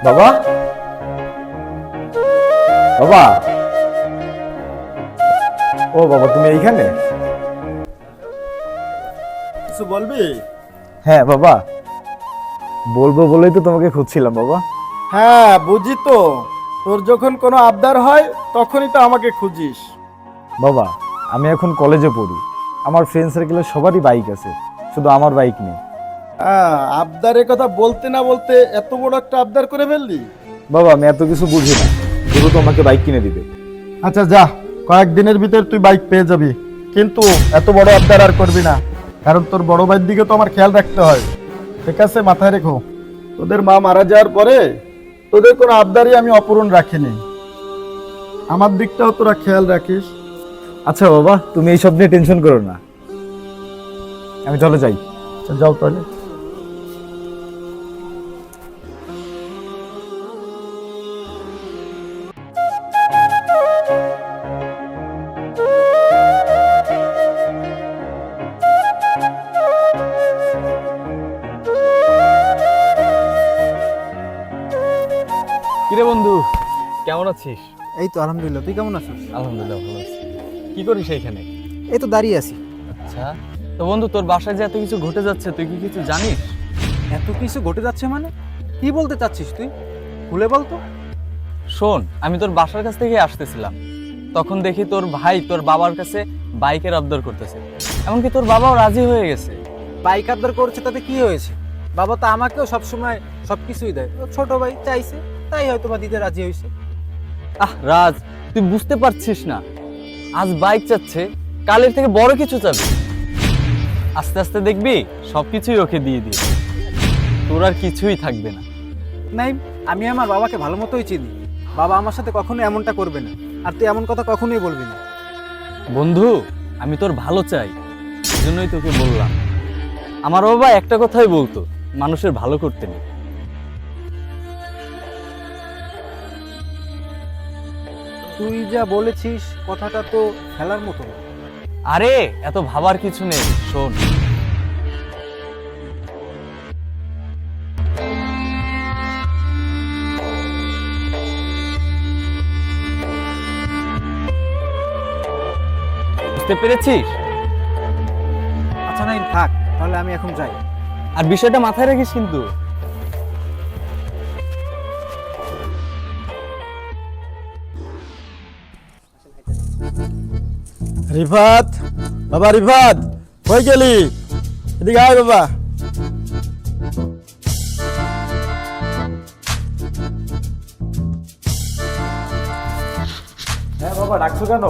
বাবা, বাবা, ও বাবা, তুমি এইখানে? কিছু বলবি? হ্যাঁ বাবা, বলবো বলেই তো তোমাকে খুঁজছিলাম বাবা। হ্যাঁ বুঝি তো, তোর যখন কোনো আবদার হয় তখনই তো আমাকে খুঁজিস। বাবা, আমি এখন কলেজে পড়ি। আমার ফ্রেন্ড সার্কেলের সবারই বাইক আছে, শুধু আমার বাইক নেই। হ্যাঁ, আবদারের কথা বলতে না বলতে এত বড় একটা আবদার করে ফেললি। বাবা, আমি এত কিছু বুঝি না, শুধু তোমাকে বাইক কিনে দিবে। আচ্ছা যা, কয়েকদিনের ভিতর তুই বাইক পেয়ে যাবি, কিন্তু এত বড় আবদার আর করবি না, কারণ তোর বড় ভাইয়ের দিকে তো আমার খেয়াল রাখতে হয়। ঠিক আছে, মাথায় রেখো। তোদের মা মারা যাওয়ার পরে তোদের কোনো আবদারই আমি অপূরণ রাখিনি। আমার দিকটাও তোরা খেয়াল রাখিস। আচ্ছা বাবা, তুমি এইসব নিয়ে টেনশন করো না, আমি চলে যাই। আচ্ছা, যাও তাহলে। কিরে বন্ধু, কেমন আছিস? এই তো আলহামদুলিল্লাহ, তুই কেমন আছিস? আলহামদুলিল্লাহ ভালো আছি। কি করিস এইখানে? এই তো দাঁড়িয়ে আছি। আচ্ছা, তো বন্ধু, তোর বাসায় যে এত কিছু ঘটে যাচ্ছে, তুই কি কিছু জানিস? এত কিছু ঘটে যাচ্ছে মানে? কি বলতে চাচ্ছিস তুই? খুলে বল তো। শোন, আমি তোর বাসার কাছ থেকে আসতেছিলাম, তখন দেখি তোর ভাই তোর বাবার কাছে বাইকের আবদার করতেছে। এমনকি তোর বাবাও রাজি হয়ে গেছে। বাইক আবদার করছে তাতে কি হয়েছে? বাবা তো আমাকেও সবসময় সবকিছুই দেয়। ও ছোট ভাই চাইছে, তাই হয়তো বা দিতে রাজি হয়েছে। আহ রাজ, তুই বুঝতে পারছিস না, আজ বাইক চাচ্ছে, কালের থেকে বড় কিছু চাবে। আস্তে আস্তে দেখবি সবকিছুই ওকে দিয়ে দিবি, তোর আর কিছুই থাকবে না। নাই, আমি আমার বাবাকে ভালো মতোই চিনি। বাবা আমার সাথে কখনো এমনটা করবে না, আর তুই এমন কথা কখনোই বলবি না। বন্ধু, আমি তোর ভালো চাই, সেজন্যই তোকে বললাম। আমার বাবা একটা কথাই বলতো, মানুষের ভালো করতে নেই। তুই যা বলেছিস কথাটা তো খেলার মতো না। আরে এত ভাবার কিছু নেই, শোন। বুঝতে পেরেছিস? আচ্ছা নাই, থাক তাহলে, আমি এখন যাই। আর বিষয়টা মাথায় রাখিস কিন্তু। রিফাত, বাবা রিফাত, কই গেলি? এদিকে আয় বাবা। হ্যাঁ বাবা, ডাকছো কেন?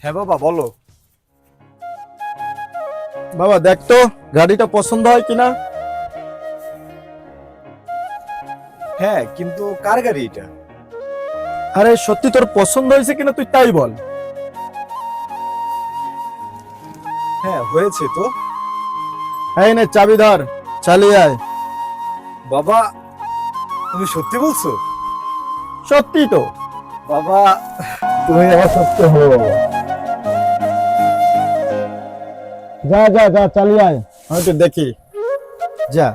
হ্যাঁ বাবা, বলো। বাবা দেখ তো গাড়িটা পছন্দ হয় কিনা। হ্যাঁ, কিন্তু কার গাড়ি এটা? আরে সত্যি তোর পছন্দ হয়েছে কিনা তুই তাই বল। হ্যাঁ হয়েছে তো। এই নে চাবি ধর, চালিয়ে আয়। বাবা, তুমি সত্যি বলছো? সত্যি তো। বাবা, তুমি আমার সত্য হো বাবা। যা যা যা, চালিয়ে আয়, আমি তো দেখি। যা।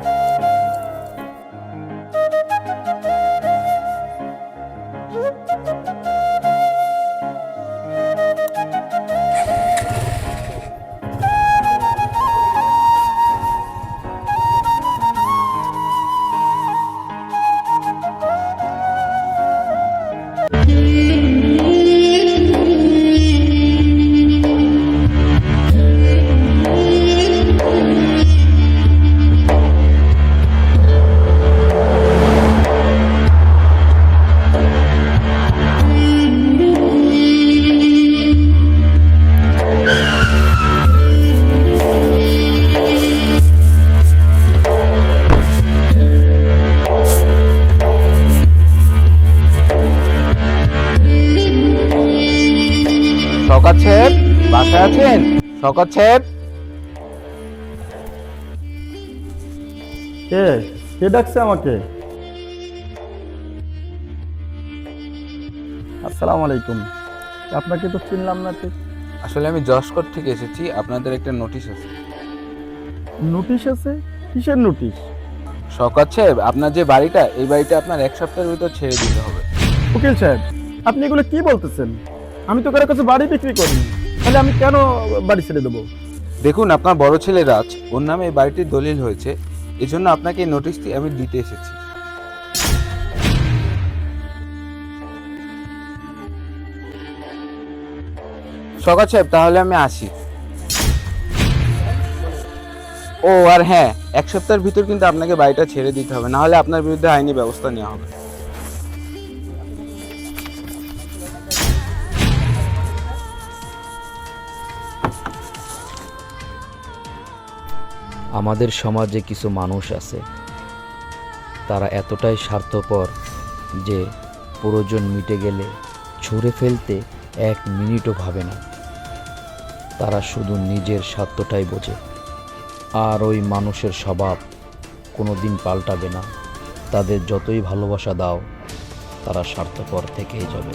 শওকত সাহেব, বাসায় আছেন? শওকত সাহেব। কে কে ডাকছে আমাকে? আসসালামু আলাইকুম। আপনাকে তো চিনলাম না ঠিক। আসলে আমি জসকোট থেকে এসেছি, আপনাদের একটা নোটিশ আছে। নোটিশ আছে? কিসের নোটিশ? শওকত সাহেব, আপনার যে বাড়িটা, এই বাড়িটা আপনার 1 সপ্তাহের ভিতর ছেড়ে দিতে হবে। উকিল সাহেব, আপনি এগুলো কি বলতেছেন? আমি তো কারো কাছে বাড়ি বিক্রি করিনি, তাহলে আমি কেন বাড়ি ছেড়ে দেবো? দেখুন, আপনার বড় ছেলে রাজ, ওর নামে এই বাড়িটির দলিল হয়েছে, এজন্য আপনাকে এই নোটিশটি আমি দিতে এসেছি। শওকত সাহেব, তাহলে আমি আসি। ও আর হ্যাঁ, 1 সপ্তাহের ভিতর কিন্তু আপনাকে বাড়িটা ছেড়ে দিতে হবে, না হলে আপনার বিরুদ্ধে আইনি ব্যবস্থা নেওয়া হবে। আমাদের সমাজে কিছু মানুষ আছে, তারা এতটাই স্বার্থপর যে প্রয়োজন মিটে গেলে ছুঁড়ে ফেলতে 1 মিনিটও ভাবে না। তারা শুধু নিজের স্বার্থটাই বোঝে, আর ওই মানুষের স্বভাব কোনো দিন পাল্টাবে না। তাদের যতই ভালোবাসা দাও, তারা স্বার্থপর থেকেই যাবে।